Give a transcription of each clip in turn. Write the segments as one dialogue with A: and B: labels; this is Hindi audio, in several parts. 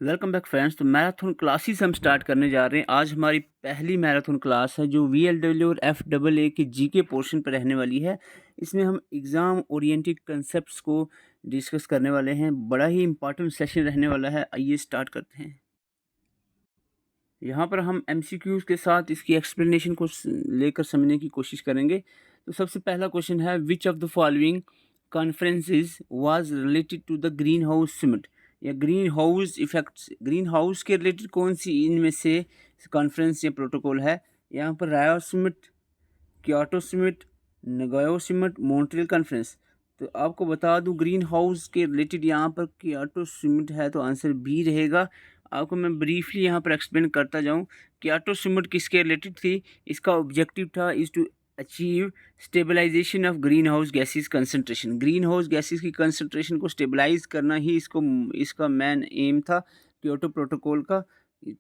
A: Welcome back friends. तो मैराथन क्लासेस हम स्टार्ट करने जा रहे हैं। आज हमारी पहली मैराथन क्लास है जो VLW और FAA के जीके पोर्शन पर रहने वाली है। इसमें हम एग्ज़ाम ओरिएंटेड कंसेप्ट्स को डिस्कस करने वाले हैं। बड़ा ही इंपॉर्टेंट सेशन रहने वाला है। आइए स्टार्ट करते हैं। यहाँ पर हम MCQs के साथ इसकी एक्सप्लेनेशन को लेकर समझने की कोशिश करेंगे। तो सबसे पहला क्वेश्चन है, which of the following conferences was related to the green house summit, या green house effects, green house के रिलेटेड कौन सी इनमें से कॉन्फ्रेंस या प्रोटोकॉल है। यहाँ पर रायो summit, Kyoto summit, Nagoya summit, Montreal conference. तो आपको बता दूं ग्रीन हाउस के रिलेटेड यहाँ पर क्योटो समिट है, तो आंसर बी रहेगा। आपको मैं ब्रीफली यहाँ पर एक्सप्लेन करता जाऊँ। क्योटो समिट किसके रिलेटेड थी? इसका ऑब्जेक्टिव था is to achieve stabilisation of green house gases concentration. Green house gases की कंसनट्रेशन को स्टेबलाइज करना ही इसका मेन एम था क्योटो प्रोटोकॉल का।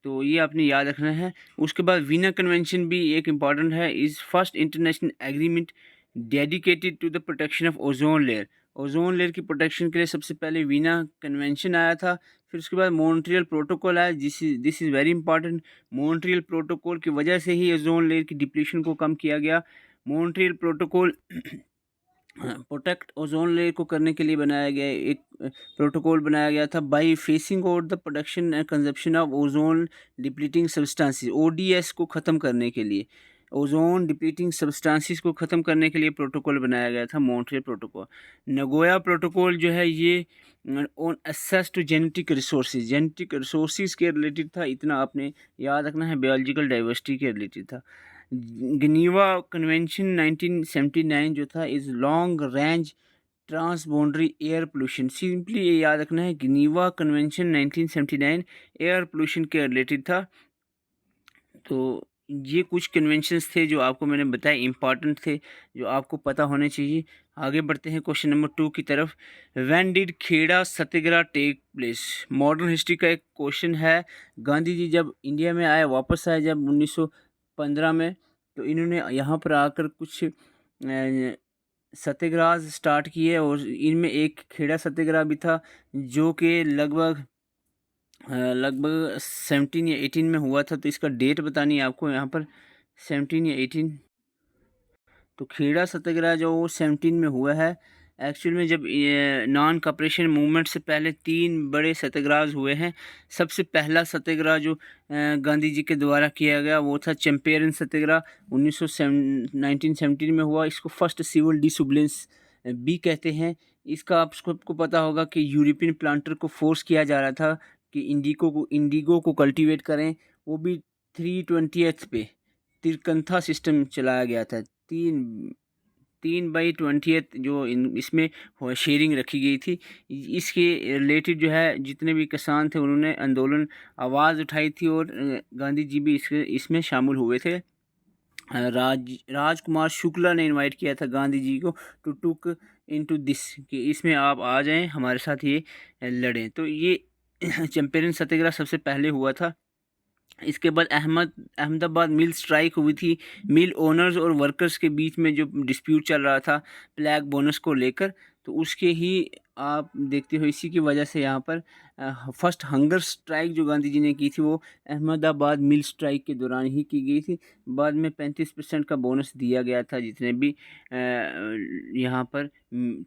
A: तो ये आपने याद रखना है। उसके बाद वीना कन्वेंशन भी एक इम्पॉर्टेंट है। Is first international agreement dedicated to the protection of ozone layer. Ozone layer की प्रोटेक्शन के लिए सबसे पहले वीना कन्वेंशन आया था। फिर उसके बाद मॉन्ट्रियल प्रोटोकॉल आया। This is very important. Montreal protocol की वजह से ही ओजोन लेयर की डिप्लीशन को कम किया गया। Montreal protocol protect ozone layer को करने के लिए बनाया गया एक प्रोटोकॉल बनाया गया था by phasing out the production and consumption of ozone depleting substances. ODS को ख़त्म करने के लिए, ओजोन डिप्लीटिंग सब्सटेंसेस को ख़त्म करने के लिए प्रोटोकॉल बनाया गया था मॉन्ट्रियल प्रोटोकॉल। नगोया प्रोटोकॉल जो है ये on access to genetic resources के रिलेटेड था। इतना आपने याद रखना है। बायोलॉजिकल डाइवर्सिटी के रिलेटेड था। जिनेवा कन्वेंशन 1979 जो था is long range trans boundary air pollution. Simply ये याद रखना है, जिनेवा कन्वेंशन 1979 एयर पोल्यूशन के रिलेटेड था। तो ये कुछ कन्वेंशंस थे जो आपको मैंने बताए इंपॉर्टेंट थे, जो आपको पता होने चाहिए। आगे बढ़ते हैं क्वेश्चन नंबर 2 की तरफ। When did Kheda Satyagraha take place? Modern history का एक क्वेश्चन है। गांधी जी जब इंडिया में आए, वापस आए जब 1915 में, तो इन्होंने यहाँ पर आकर कुछ सत्याग्रह स्टार्ट किए और इनमें एक खेड़ा सत्याग्रह भी था जो कि लगभग 17 या 18 में हुआ था। तो इसका डेट बतानी है आपको यहाँ पर, 17 या 18। तो खेड़ा सत्याग्रह जो वो 17 में हुआ है। एक्चुअल में जब नॉन कॉपरेशन मूवमेंट से पहले 3 बड़े सत्याग्रह हुए हैं। सबसे पहला सत्याग्रह जो गांधी जी के द्वारा किया गया वो था चंपारण सत्याग्रह, 1917 में हुआ। इसको फर्स्ट सिविल डिसोबीडियंस भी कहते हैं। इसका आप सबको पता होगा कि यूरोपियन प्लांटर को फोर्स किया जा रहा था कि इंडिगो को कल्टीवेट करें, वो भी 3/20 पे तिरकंथा सिस्टम चलाया गया था। 3/20 जो इसमें शेयरिंग रखी गई थी। इसके रिलेटेड जो है जितने भी किसान थे उन्होंने आंदोलन आवाज़ उठाई थी और गांधी जी भी इसमें शामिल हुए थे। राजकुमार शुक्ला ने इनवाइट किया था गांधी जी को टू टुक इनटू दिस, कि इसमें आप आ जाएं, हमारे साथ ये लड़ें। तो ये चंपारण सत्याग्रह सबसे पहले हुआ था। इसके बाद अहमदाबाद मिल स्ट्राइक हुई थी। मिल ओनर्स और वर्कर्स के बीच में जो डिस्प्यूट चल रहा था फ्लैग बोनस को लेकर, तो उसके ही आप देखते हो इसी की वजह से यहाँ पर फर्स्ट हंगर स्ट्राइक जो गांधी जी ने की थी वो अहमदाबाद मिल स्ट्राइक के दौरान ही की गई थी। बाद में 35% का बोनस दिया गया था जितने भी यहाँ पर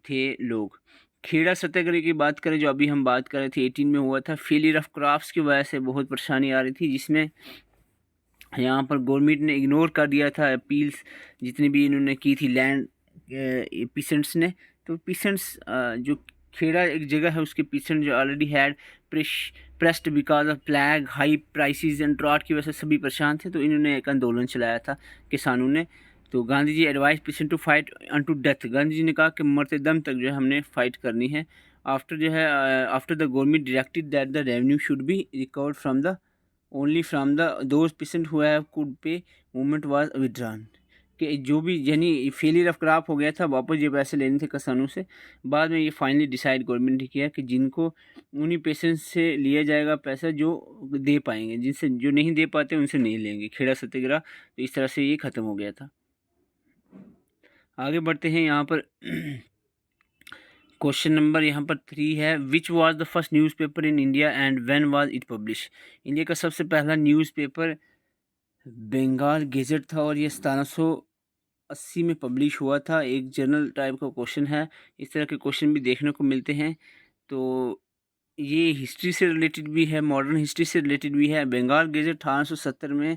A: थे लोग। खेड़ा सत्याग्रह की बात करें जो अभी हम बात कर रहे थे 18 में हुआ था। फेलियर ऑफ क्रॉप्स की वजह से बहुत परेशानी आ रही थी, जिसमें यहाँ पर गवर्नमेंट ने इग्नोर कर दिया था अपील्स जितनी भी इन्होंने की थी लैंड पीसेंट्स ने। तो पीसेंट्स जो खेड़ा एक जगह है उसके पीसेंट जो already had pressed because of plague high prices and drought की वजह से सभी परेशान थे। तो इन्होंने एक आंदोलन चलाया था किसानों ने। तो Gandhi ji advice peasant to fight unto death. Gandhi ji ने कहा कि मरते दम तक जो है हमने फाइट करनी है। आफ्टर जो है after the government directed that the revenue should be recovered from the only from the those patient who have could पे मूवमेंट वाज विड्रॉन। कि जो भी यानी फेलियर ऑफ क्रॉप हो गया था, वापस ये पैसे लेने थे किसानों से। बाद में ये फाइनली डिसाइड गवर्नमेंट ने किया कि जिनको उन्हीं पेशेंट से लिया जाएगा पैसा जो दे पाएंगे, जिनसे जो नहीं दे पाते उनसे नहीं लेंगे। खेड़ा सत्याग्रह तो इस तरह से ये ख़त्म हो गया था। आगे बढ़ते हैं यहाँ पर क्वेश्चन नंबर यहाँ पर 3 है, which was the first newspaper in India and when was it publish. India का सबसे पहला न्यूज़पेपर बंगाल गेजेट था और ये 1780 में पब्लिश हुआ था। एक जनरल टाइप का क्वेश्चन है, इस तरह के क्वेश्चन भी देखने को मिलते हैं। तो ये हिस्ट्री से रिलेटेड भी है, मॉडर्न हिस्ट्री से रिलेटेड भी है। बंगाल गेजेट 1870 में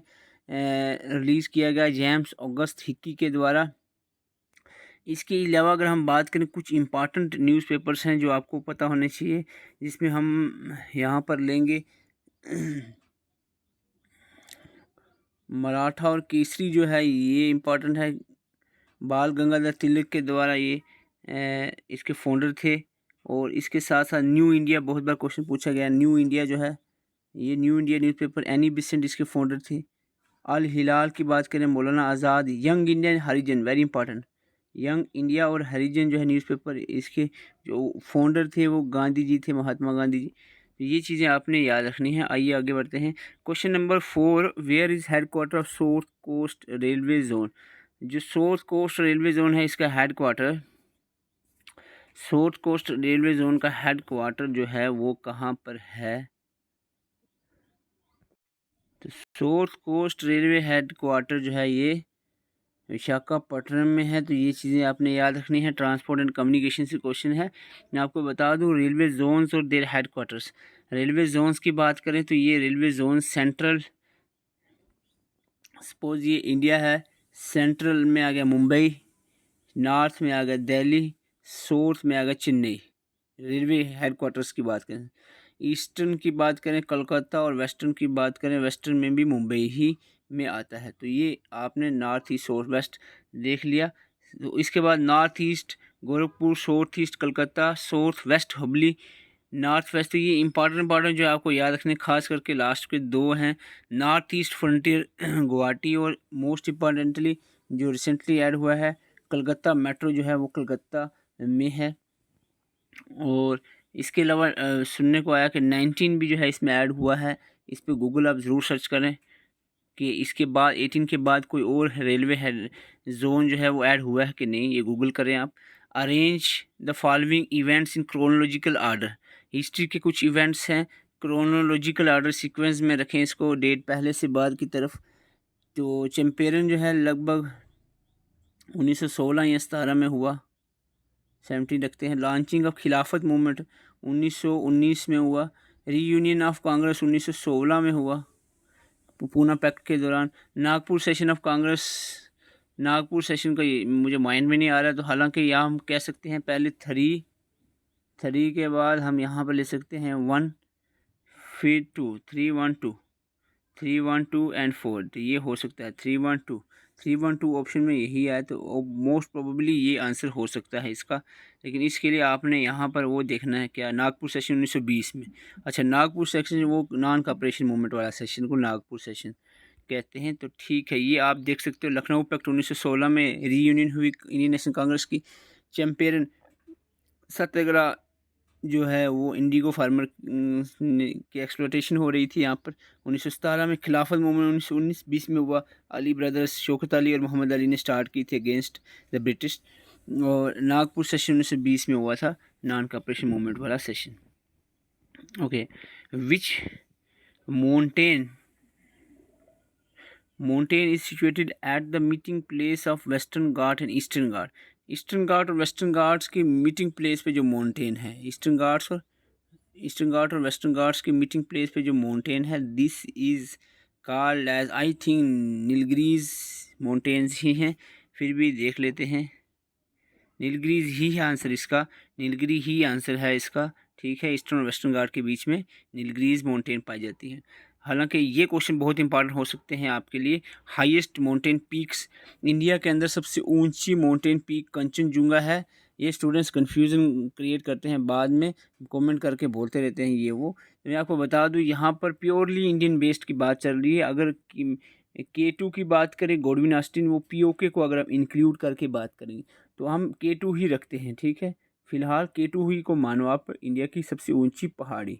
A: रिलीज़ किया गया जेम्स ऑगस्ट हिक्की के द्वारा। इसके अलावा अगर हम बात करें, कुछ इम्पॉर्टेंट न्यूज़पेपर्स हैं जो आपको पता होने चाहिए, जिसमें हम यहाँ पर लेंगे मराठा और केसरी जो है ये इम्पॉर्टेंट है। बाल गंगाधर तिलक के द्वारा ये इसके फाउंडर थे। और इसके साथ साथ न्यू इंडिया, बहुत बार क्वेश्चन पूछा गया, न्यू इंडिया जो है ये new India newspaper, any Besant इसके फाउंडर थे। अल हिलाल की बात करें, मौलाना आज़ाद। यंग इंडियन हरिजन, वेरी इंपॉर्टेंट, यंग इंडिया और हरिजन जो है न्यूज़पेपर, इसके जो फाउंडर थे वो गांधी जी थे, महात्मा गांधी जी। तो ये चीज़ें आपने याद रखनी है। आइए आगे बढ़ते हैं। Question number 4, where is headquarter of south coast railway zone. जो साउथ कोस्ट रेलवे जोन है इसका headquarter, south coast railway zone का हेडक्वार्टर जो है वो कहाँ पर है। तो साउथ कोस्ट रेलवे हेडक्वार्टर जो है ये विशाखापट्टनम में है। तो ये चीज़ें आपने याद रखनी है। ट्रांसपोर्ट एंड कम्युनिकेशन से क्वेश्चन है। मैं आपको बता दूं रेलवे जोन्स और देयर हेडक्वार्टर्स। रेलवे जोन्स की बात करें तो ये रेलवे जोन सेंट्रल, सपोज ये इंडिया है, सेंट्रल में आ गया मुंबई, नॉर्थ में आ गया दिल्ली, साउथ में आ गया चेन्नई। रेलवे हेडक्वार्टर्स की बात करें, ईस्टर्न की बात करें कलकत्ता, और वेस्टर्न की बात करें, वेस्टर्न में भी मुंबई ही में आता है। तो ये आपने नॉर्थ ईस्ट साउथ वेस्ट देख लिया। तो इसके बाद north east Gorakhpur, south east Calcutta, south west Hubli, north west. तो ये इंपॉर्टेंट जो आपको याद रखने, खास करके लास्ट के 2 हैं, नॉर्थ ईस्ट फ्रंटियर गुवाहाटी, और मोस्ट इम्पॉर्टेंटली जो रिसेंटली ऐड हुआ है कलकत्ता मेट्रो जो है वो कलकत्ता में है। और इसके अलावा सुनने को आया कि 19 भी जो है इसमें ऐड हुआ है। इस पर गूगल आप ज़रूर सर्च करें कि इसके बाद 18 के बाद कोई और रेलवे है जोन जो है वो ऐड हुआ है कि नहीं, ये गूगल करें आप। Arrange the following events in chronological order. History के कुछ इवेंट्स हैं, क्रोनोलॉजिकल आर्डर सीक्वेंस में रखें इसको, डेट पहले से बाद की तरफ। तो चैंपियन जो है लगभग 1916 या 17 में हुआ, 17 रखते हैं। लॉन्चिंग ऑफ खिलाफत मूवमेंट 1919 में हुआ। रीयूनियन ऑफ कांग्रेस 1916 में हुआ पूना पैक्ट के दौरान। Nagpur session of Congress, Nagpur session का ये मुझे माइंड में नहीं आ रहा है, तो हालांकि यहाँ हम कह सकते हैं पहले 3 के बाद हम यहाँ पर ले सकते हैं 1, फिर 2, 3 1 2 एंड 4। तो ये हो सकता है 3 1 2 ऑप्शन में यही आया, तो मोस्ट प्रोबेबली ये आंसर हो सकता है इसका। लेकिन इसके लिए आपने यहाँ पर वो देखना है क्या, नागपुर सेशन 1920 में। अच्छा, नागपुर सेशन वो नॉन कॉपरेशन मूवमेंट वाला सेशन को नागपुर सेशन कहते हैं। तो ठीक है, ये आप देख सकते हो। लखनऊ पैक्ट 1916 में रीयूनियन हुई इंडियन नेशनल कांग्रेस की। चैंपियन सत्याग्रह जो है वो इंडिगो फार्मर की एक्सप्लोटेशन हो रही थी यहाँ पर 1917 में। खिलाफत मूवमेंट 1919-20 में हुआ। अली ब्रदर्स शौकत अली और मोहम्मद अली ने स्टार्ट की थी अगेंस्ट द ब्रिटिश। और नागपुर सेशन 1920 में हुआ था, नॉन कॉपरेशन मूवमेंट वाला session. Okay, which mountain is situated at the meeting place of Western Ghat and Eastern Ghat। Eastern Ghat और वेस्टर्न घाट्स की मीटिंग प्लेस पे जो माउंटेन है, ईस्टर्न घाट और वेस्टर्न घाट्स की मीटिंग प्लेस पे जो माउंटेन है, this is called as, I think Nilgiris mountains ही हैं, फिर भी देख लेते हैं। नीलगिरीज ही है आंसर इसका, नीलगिरी ही आंसर है इसका। ठीक है, ईस्टर्न और वेस्टर्न घाट के बीच में नीलगिरीज माउंटेन पाई जाती है। हालांकि ये क्वेश्चन बहुत इंपॉर्टेंट हो सकते हैं आपके लिए। हाईएस्ट माउंटेन पीक्स, इंडिया के अंदर सबसे ऊंची माउंटेन पीक कंचनजुंगा है। ये स्टूडेंट्स कंफ्यूजन क्रिएट करते हैं, बाद में कमेंट करके बोलते रहते हैं ये वो। तो मैं आपको बता दूं यहाँ पर प्योरली इंडियन बेस्ड की बात चल रही है। अगर K2 की बात करें, गॉडविन ऑस्टिन, वो POK को अगर हम इंक्लूड करके बात करेंगे तो हम K2 ही रखते हैं। ठीक है, फिलहाल K2 ही को मानो आप इंडिया की सबसे ऊंची पहाड़ी,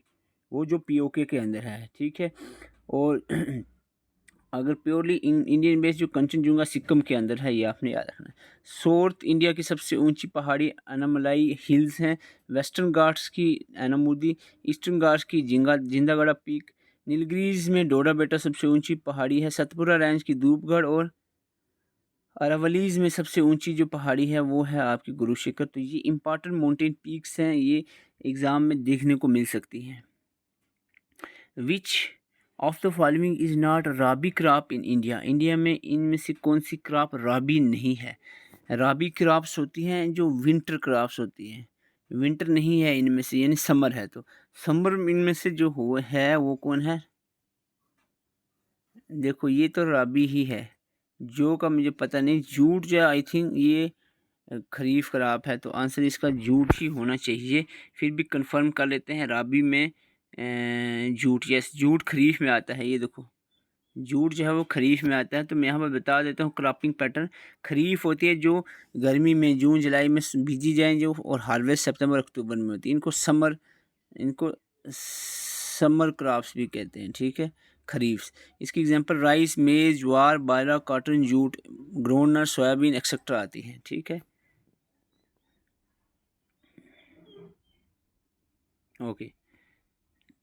A: वो जो POK के अंदर है। ठीक है, और अगर प्योरली इंडियन बेस्ड जो कंचनजुंगा सिक्किम के अंदर है, ये आपने याद रखना है। साउथ इंडिया की सबसे ऊंची पहाड़ी अनामलाई हिल्स हैं। वेस्टर्न घाट्स की अनामुदी, ईस्टर्न घाट्स की जिंदागढ़ा पीक, नीलगिरीज में डोडा बेटा सबसे ऊंची पहाड़ी है। सतपुरा रेंज की धूपगढ़ और अरावलीज में सबसे ऊंची जो पहाड़ी है वो है आपकी गुरु शिखर। तो ये इंपॉर्टेंट माउंटेन पीक्स हैं, ये एग्ज़ाम में देखने को मिल सकती हैं। Which of the following is not rabi crop in India. India में इनमें से कौन सी क्रॉप राबी नहीं है। राबी क्रॉप्स होती हैं जो विंटर क्रॉप्स होती हैं, विंटर नहीं है इनमें से, यानी समर है। तो समर इनमें से जो हो है वो कौन है, देखो ये तो राबी ही है। जो का मुझे पता नहीं, जूट जो आई थिंक ये खरीफ क्रॉप है, तो आंसर इसका जूट ही होना चाहिए। फिर भी कंफर्म कर लेते हैं, राबी में जूट, यस जूट खरीफ में आता है। ये देखो जूट जो है वो खरीफ में आता है। तो मैं यहाँ पर बता देता हूँ क्रॉपिंग पैटर्न। खरीफ होती है जो गर्मी में जून जुलाई में बीजी जाए जो, और हार्वेस्ट सितंबर अक्टूबर में होती है। इनको समर क्रॉप्स भी कहते हैं, ठीक है, खरीफ। इसकी example rice, maize, jowar, bajra, cotton, jute, groundnut, soybean etcetera आती है, ठीक है। ओके,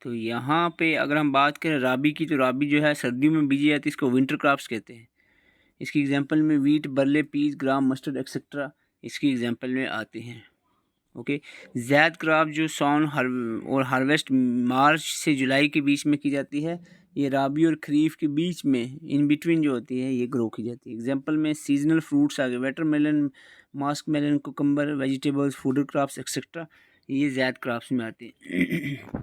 A: तो यहाँ पे अगर हम बात करें राबी की, तो राबी जो है सर्दियों में बीजी जाती है, इसको विंटर क्रॉप्स कहते हैं। इसकी एग्जांपल में वीट, बरले, पीस, ग्राम, मस्टर्ड एक्सेट्रा इसकी एग्जांपल में आते हैं। ओके, ज़ैद क्रॉप जो सॉन और हार्वेस्ट मार्च से जुलाई के बीच में की जाती है, ये राबी और खरीफ के बीच में इन बिटवीन जो होती है ये ग्रो की जाती है। एग्जांपल में सीजनल फ्रूट्स आ गए, watermelon, musk melon, cucumber, vegetables, fodder crops etcetera, ये ज़ैद क्रॉप्स में आते हैं।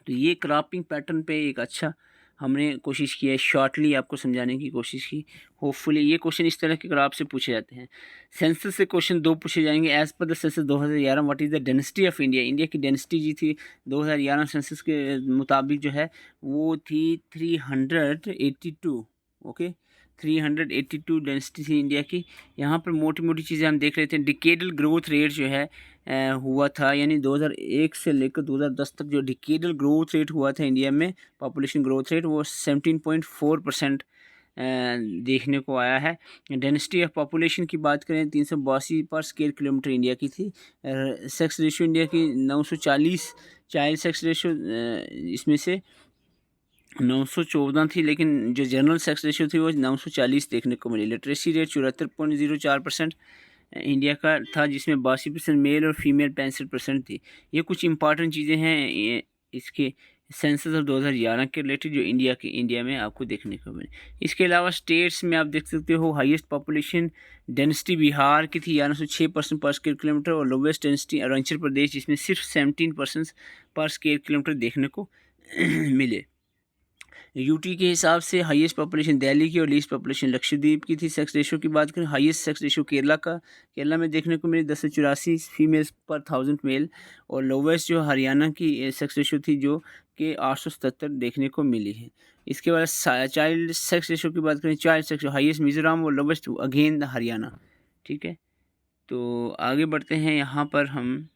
A: तो ये क्रॉपिंग पैटर्न पे एक अच्छा हमने कोशिश की है, शॉर्टली आपको समझाने की कोशिश की। होपफुली ये क्वेश्चन इस तरह के क्रॉप से पूछे जाते हैं। सेंसस से क्वेश्चन 2 पूछे जाएंगे। As per the census 2011 what is the density of India. India की डेंसिटी जी थी 2011 सेंसस के मुताबिक जो है वो थी 382। ओके, 382 डेंसिटी थी इंडिया की। यहाँ पर मोटी मोटी चीज़ें हम देख लेते हैं। डिकेडल ग्रोथ रेट जो है हुआ था, यानी 2001 से लेकर 2010 तक जो डिकेडल ग्रोथ रेट हुआ था इंडिया में, पॉपुलेशन ग्रोथ रेट, वो 17.4% देखने को आया है। डेंसिटी ऑफ पॉपुलेशन की बात करें 382 पर स्क्वायर किलोमीटर इंडिया की थी। सेक्स रेशियो इंडिया की 940, चाइल्ड सेक्स रेशियो इसमें से 914 थी, लेकिन जो जनरल सेक्स रेशियो थी वो 940 देखने को मिली। लिटरेसी रेट 74.04% इंडिया का था, जिसमें 82% मेल और फीमेल 65% थी। ये कुछ इंपॉर्टेंट चीज़ें हैं ये इसके सेंसस ऑफ 2011 के रिलेटेड जो इंडिया में आपको देखने को मिले। इसके अलावा स्टेट्स में आप देख सकते हो हाईएस्ट पॉपुलेशन डेंसिटी बिहार की थी 1106% पर स्क्वायर किलोमीटर, और लोवेस्ट डेंसिटी अरुणाचल प्रदेश, जिसमें सिर्फ 17% पर स्क्वायर किलोमीटर देखने को मिले। यूटी के हिसाब से हाईएस्ट पॉपुलेशन दिल्ली की और लीस्ट पॉपुलेशन लक्षद्वीप की थी। सेक्स रेशियो की बात करें, हाईएस्ट सेक्स रेशियो केरला में देखने को मिली 10 से 84 फीमेल्स पर 1000 मेल, और लोवेस्ट जो हरियाणा की सेक्स रेशियो थी जो कि 877 देखने को मिली है। इसके बाद चाइल्ड सेक्स रेशियो की बात करें, चाइल्ड सेक्स हाईएस्ट मिजोरम और लोवेस्ट अगेन हरियाणा, ठीक है। तो आगे बढ़ते हैं, यहाँ पर हम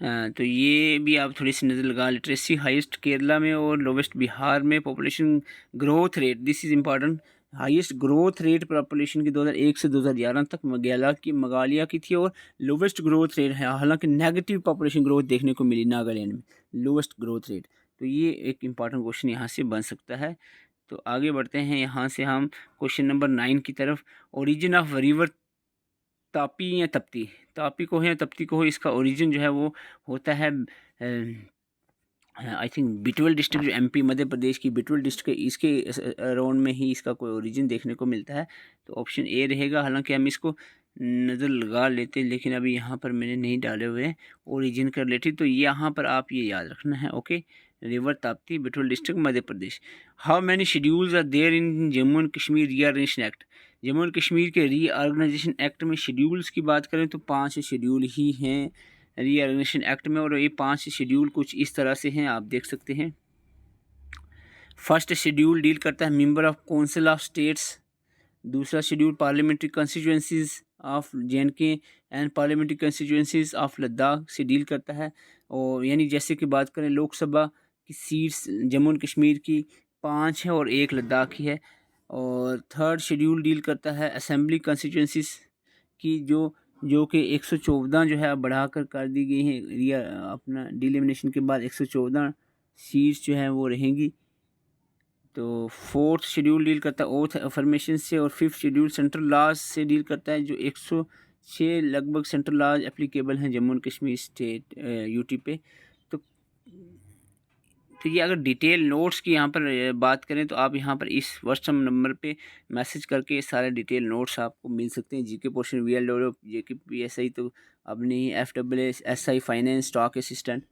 A: तो ये भी आप थोड़ी सी नज़र लगा। लिटरेसी हाईएस्ट केरला में और लोवेस्ट बिहार में। Population growth rate, this is important, highest growth rate population की 2001 से 2011 तक मेघालय की थी, और लोवेस्ट ग्रोथ रेट है, हालांकि नेगेटिव पॉपुलेशन ग्रोथ देखने को मिली नागालैंड में, लोवेस्ट ग्रोथ रेट। तो ये एक इम्पॉर्टेंट क्वेश्चन यहाँ से बन सकता है। तो आगे बढ़ते हैं, यहाँ से हम क्वेश्चन नंबर 9 की तरफ। ओरिजिन ऑफ रिवर तापी या तप्ती, तापी को है या तप्ती को हो, इसका ओरिजिन जो है वो होता है आई थिंक बिटवल डिस्ट्रिक्ट, जो एमपी मध्य प्रदेश की बिटवल डिस्ट्रिक्ट, इसके अराउंड में ही इसका कोई ओरिजिन देखने को मिलता है। तो ऑप्शन ए रहेगा। हालांकि हम इसको नज़र लगा लेते, लेकिन अभी यहाँ पर मैंने नहीं डाले हुए ओरिजिन के रिलेटेड, तो यहाँ पर आप ये याद रखना है। Okay, river Tapti, Betul district, Madhya Pradesh. How many schedules are there in Jammu and Kashmir reorganisation act. Jammu and Kashmir के रीऑर्गेनाइजेशन एक्ट में शेड्यूल्स की बात करें तो 5 शेड्यूल ही हैं रीऑर्गेनाइजेशन एक्ट में, और ये 5 शेड्यूल कुछ इस तरह से हैं, आप देख सकते हैं। फर्स्ट शेड्यूल डील करता है member of council of states. दूसरा schedule parliamentary constituencies of JNK and parliamentary constituencies of Ladakh से डील करता है। और यानी जैसे कि बात करें लोकसभा की सीट्स जम्मू एंड कश्मीर की 5 है और 1 लद्दाख की है। और थर्ड शेड्यूल डील करता है असेंबली कंस्टिट्यूंसीज की, जो कि 114 जो है अब बढ़ाकर कर दी गई हैं। या अपना डिलिमिनेशन के बाद 114 सीट्स जो हैं वो रहेंगी। तो फोर्थ शेड्यूल डील करता है ओथ अफर्मेशन से, और फिफ्थ शेड्यूल सेंट्रल लॉज से डील करता है, जो 106 लगभग सेंट्रल लॉज एप्लीकेबल हैं Jammu and Kashmir state UT पे। तो ये अगर डिटेल नोट्स की यहाँ पर बात करें तो आप यहाँ पर इस व्हाट्सएप नंबर पे मैसेज करके सारे डिटेल नोट्स आपको मिल सकते हैं। जीके पोर्शन, VLW, जेके PSI, तो अपनी FAA, SI finance, stock assistant,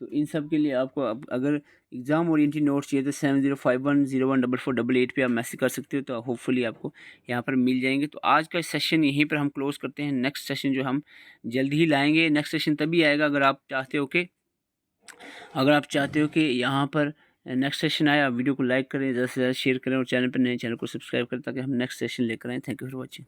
A: तो इन सब के लिए आपको अगर एग्ज़ाम ओरिएंटेड नोट्स चाहिए तो 7051014488 पे आप मैसेज कर सकते हो, तो होपफुली आपको यहाँ पर मिल जाएंगे। तो आज का सेशन यहीं पर हम क्लोज़ करते हैं। नेक्स्ट सेशन जो हम जल्द ही लाएंगे। नेक्स्ट सेशन तभी आएगा अगर आप चाहते हो कि यहाँ पर नेक्स्ट सेशन आए। आप वीडियो को लाइक करें, ज़्यादा से ज़्यादा शेयर करें, और चैनल पर नए चैनल को सब्सक्राइब करें ताकि हम नेक्स्ट सेशन लेकर आएँ। Thank you for watching.